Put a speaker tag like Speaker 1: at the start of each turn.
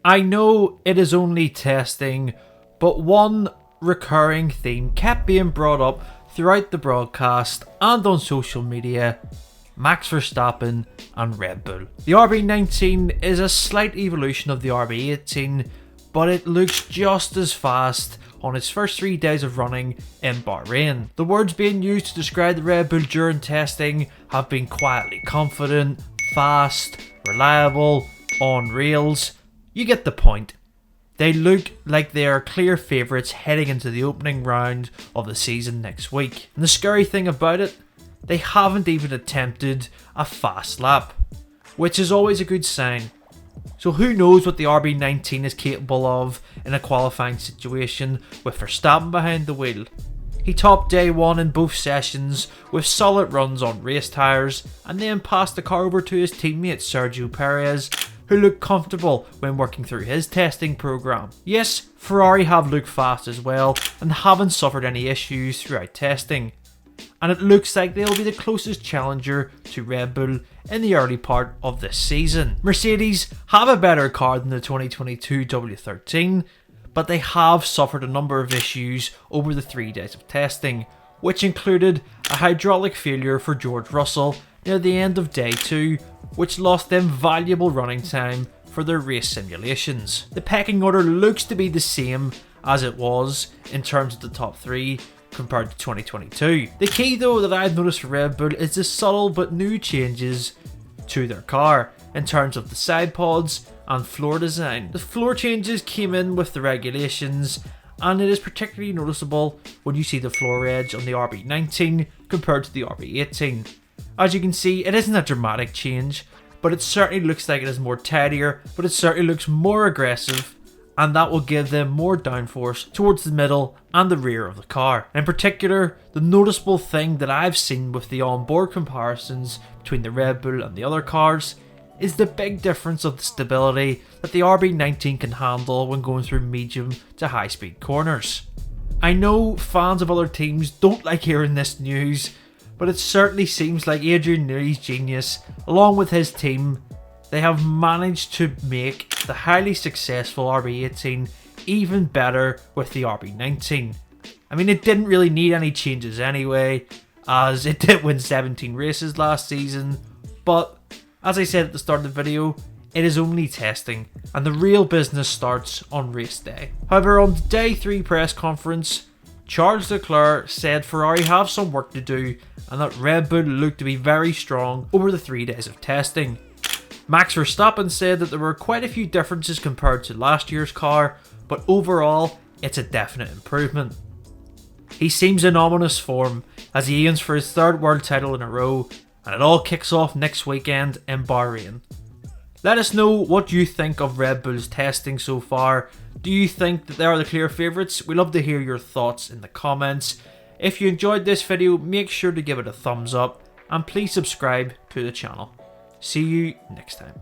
Speaker 1: I know it is only testing, but one recurring theme kept being brought up throughout the broadcast and on social media: Max Verstappen and Red Bull. The RB19 is a slight evolution of the RB18, but it looks just as fast on its first 3 days of running in Bahrain. The words being used to describe the Red Bull during testing have been quietly confident, fast, reliable, on rails. You get the point. They look like they are clear favourites heading into the opening round of the season next week. And the scary thing about it, they haven't even attempted a fast lap, which is always a good sign. So who knows what the RB19 is capable of in a qualifying situation with Verstappen behind the wheel. He topped day one in both sessions with solid runs on race tyres, and then passed the car over to his teammate Sergio Perez, who looked comfortable when working through his testing program. Yes, Ferrari have looked fast as well and haven't suffered any issues throughout testing, and it looks like they'll be the closest challenger to Red Bull in the early part of this season. Mercedes have a better car than the 2022 W13, but they have suffered a number of issues over the 3 days of testing, which included a hydraulic failure for George Russell near the end of day 2, which lost them valuable running time for their race simulations. The pecking order looks to be the same as it was in terms of the top 3 compared to 2022. The key though that I've noticed for Red Bull is the subtle but new changes to their car in terms of the side pods and floor design. The floor changes came in with the regulations, and it is particularly noticeable when you see the floor edge on the RB19 compared to the RB18. As you can see, it isn't a dramatic change, but it certainly looks like it is more tidier, but it certainly looks more aggressive, and that will give them more downforce towards the middle and the rear of the car. In particular, the noticeable thing that I've seen with the onboard comparisons between the Red Bull and the other cars is the big difference of the stability that the RB19 can handle when going through medium to high speed corners. I know fans of other teams don't like hearing this news, but it certainly seems like Adrian Newey's genius, along with his team, they have managed to make the highly successful RB18 even better with the RB19. I mean, it didn't really need any changes anyway, as it did win 17 races last season, but as I said at the start of the video, it is only testing, and the real business starts on race day. However, on the day 3 press conference, Charles Leclerc said Ferrari have some work to do and that Red Bull looked to be very strong over the 3 days of testing. Max Verstappen said that there were quite a few differences compared to last year's car, but overall it's a definite improvement. He seems in ominous form as he aims for his 3rd world title in a row, and it all kicks off next weekend in Bahrain. Let us know what you think of Red Bull's testing so far. Do you think that they are the clear favourites? We'd love to hear your thoughts in the comments. If you enjoyed this video, make sure to give it a thumbs up and please subscribe to the channel. See you next time.